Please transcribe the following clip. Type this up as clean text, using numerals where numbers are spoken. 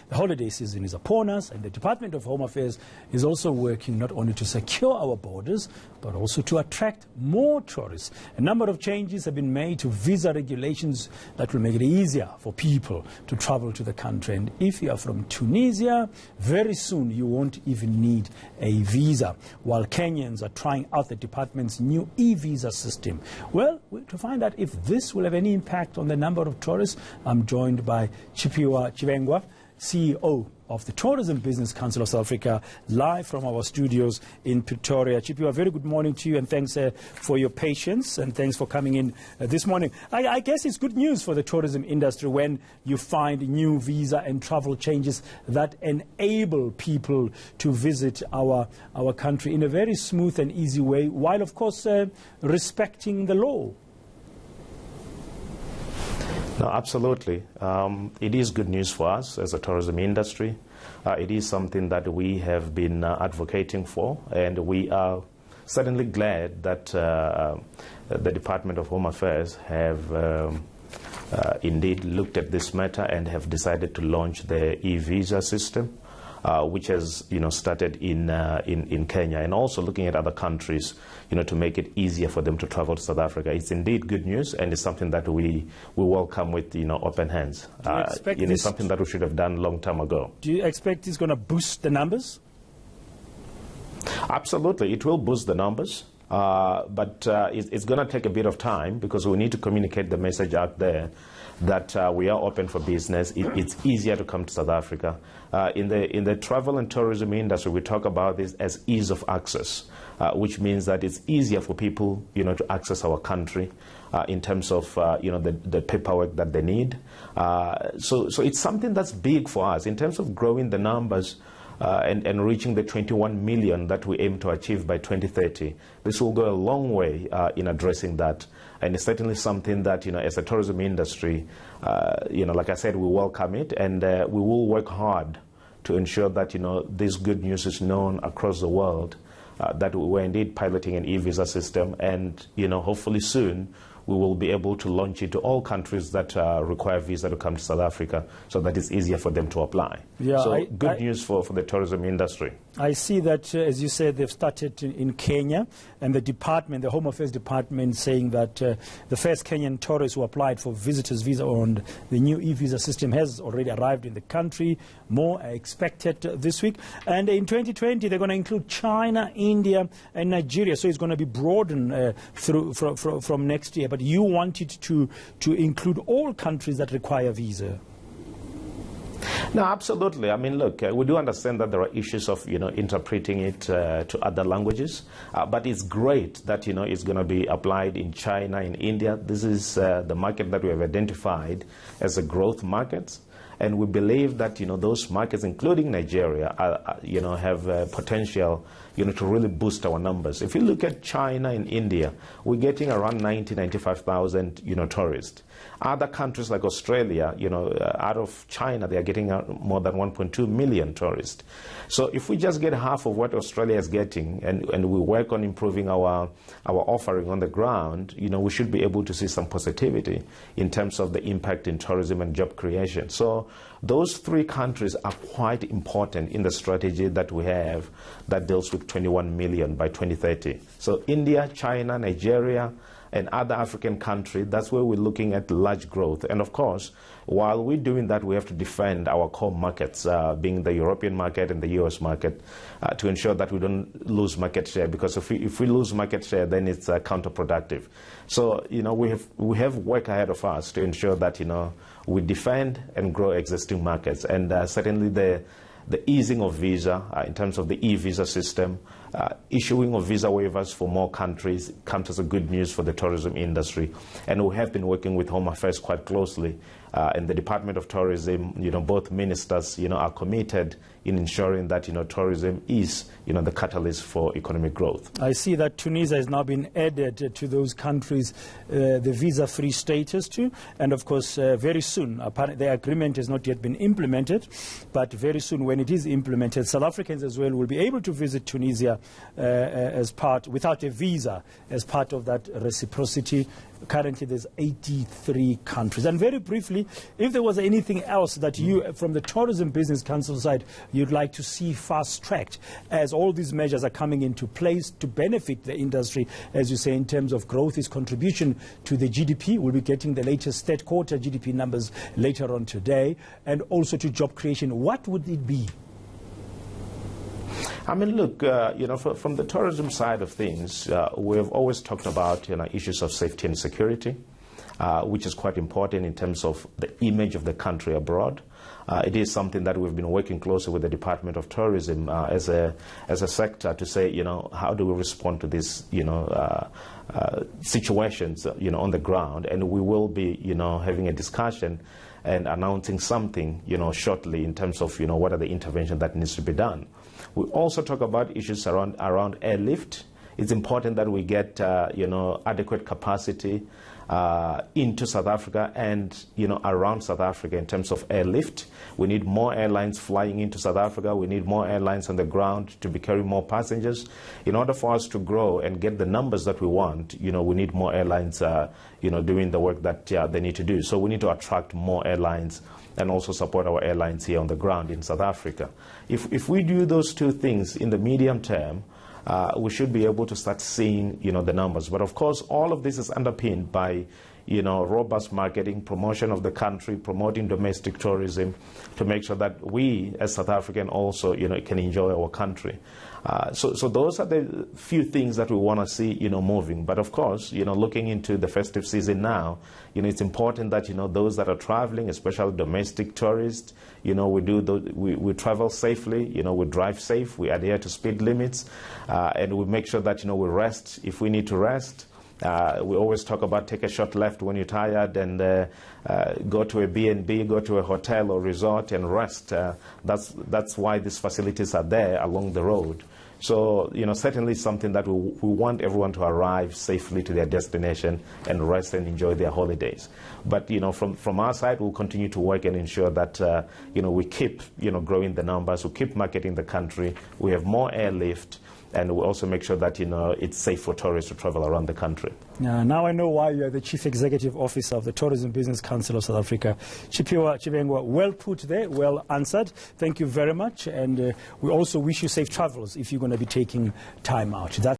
The holiday season is upon us, and the Department of Home Affairs is also working not only to secure our borders, but also to attract more tourists. A number of changes have been made to visa regulations that will make it easier for people to travel to the country. And if you are from Tunisia, very soon you won't even need a visa, while Kenyans are trying out the department's new e-visa system. Well, to find out if this will have any impact on the number of tourists, I'm joined by Chiphiwa Chivengwa, CEO of the Tourism Business Council of South Africa, live from our studios in Pretoria. Chiphiwa, very good morning to you, and thanks for your patience, and thanks for coming in this morning. I guess it's good news for the tourism industry when you find new visa and travel changes that enable people to visit our country in a very smooth and easy way, while, of course, respecting the law. No, absolutely. It is good news for us as a tourism industry. It is something that we have been advocating for, and we are certainly glad that the Department of Home Affairs have indeed looked at this matter and have decided to launch the e-visa system, which has started in Kenya, and also looking at other countries to make it easier for them to travel to South Africa. It's indeed good news, and it's something that we welcome with open hands. It's something that we should have done a long time ago. Do you expect it's going to boost the numbers? Absolutely, it will boost the numbers. But it's going to take a bit of time, because we need to communicate the message out there that we are open for business. It's easier to come to South Africa. In the travel and tourism industry, we talk about this as ease of access, which means that it's easier for people to access our country in terms of the paperwork that they need. So it's something that's big for us in terms of growing the numbers. And reaching the 21 million that we aim to achieve by 2030. This will go a long way in addressing that. And it's certainly something that, as a tourism industry, like I said, we welcome it, and we will work hard to ensure that, this good news is known across the world, that we're indeed piloting an e-visa system, and, hopefully soon, we will be able to launch it to all countries that require visa to come to South Africa, so that it's easier for them to apply. Yeah, so good news for the tourism industry. I see that, as you said, they've started in Kenya, and the Home Affairs Department, saying that the first Kenyan tourist who applied for visitors visa on the new e-visa system has already arrived in the country. More are expected this week. And in 2020, they're going to include China, India, and Nigeria. So it's going to be broadened from next year. But you wanted to include all countries that require visa. No, absolutely. I mean, look, we do understand that there are issues of, interpreting it to other languages, but it's great that, it's going to be applied in China, in India. This is the market that we have identified as a growth market. And we believe that, those markets, including Nigeria, have potential, to really boost our numbers. If you look at China and India, we're getting around 95,000, tourists. Other countries like Australia, out of China, they are getting more than 1.2 million tourists. So if we just get half of what Australia is getting, and we work on improving our offering on the ground, we should be able to see some positivity in terms of the impact in tourism and job creation. So those three countries are quite important in the strategy that we have that deals with 21 million by 2030. So India, China, Nigeria, and other African countries, that's where we're looking at large growth. And of course, while we're doing that, we have to defend our core markets, being the European market and the US market, to ensure that we don't lose market share, because if we lose market share, then it's counterproductive. So, we have work ahead of us to ensure that, we defend and grow existing markets. And certainly the easing of visa, in terms of the e-visa system, issuing of visa waivers for more countries comes as a good news for the tourism industry. And we have been working with Home Affairs quite closely. And the Department of Tourism, both ministers, are committed in ensuring that, tourism is, the catalyst for economic growth. I see that Tunisia has now been added to those countries, the visa-free status too. And of course, very soon, the agreement has not yet been implemented, but very soon when it is implemented, South Africans as well will be able to visit Tunisia without a visa as part of that reciprocity. Currently, there's 83 countries. And very briefly, if there was anything else that you, from the Tourism Business Council side, you'd like to see fast-tracked as all these measures are coming into place to benefit the industry, as you say, in terms of growth, its contribution to the GDP. We'll be getting the latest third quarter GDP numbers later on today, and also to job creation. What would it be? I mean, look, from the tourism side of things, we've always talked about, issues of safety and security, which is quite important in terms of the image of the country abroad. It is something that we've been working closely with the Department of Tourism as a sector to say, how do we respond to these, situations, on the ground. And we will be, having a discussion and announcing something, shortly in terms of, what are the interventions that needs to be done. We also talk about issues around airlift. It's important that we get, adequate capacity into South Africa and, around South Africa in terms of airlift. We need more airlines flying into South Africa. We need more airlines on the ground to be carrying more passengers. In order for us to grow and get the numbers that we want, we need more airlines, doing the work that they need to do. So we need to attract more airlines and also support our airlines here on the ground in South Africa. If we do those two things in the medium term, we should be able to start seeing, the numbers. But of course, all of this is underpinned by, robust marketing, promotion of the country, promoting domestic tourism to make sure that we, as South African, also, can enjoy our country. So those are the few things that we want to see, moving. But of course, looking into the festive season now, it's important that, those that are traveling, especially domestic tourists, we travel safely, we drive safe, we adhere to speed limits, and we make sure that, we rest if we need to rest. We always talk about take a short left when you're tired and go to a B&B, go to a hotel or resort and rest. That's why these facilities are there along the road. So, certainly something that we want everyone to arrive safely to their destination and rest and enjoy their holidays. But, from our side, we'll continue to work and ensure that, we keep, growing the numbers, we keep marketing the country, we have more airlift, and we also make sure that, it's safe for tourists to travel around the country. Now I know why you are the Chief Executive Officer of the Tourism Business Council of South Africa. Chiphiwa Chibengwa, well put there, well answered. Thank you very much. And we also wish you safe travels if you're going to be taking time out.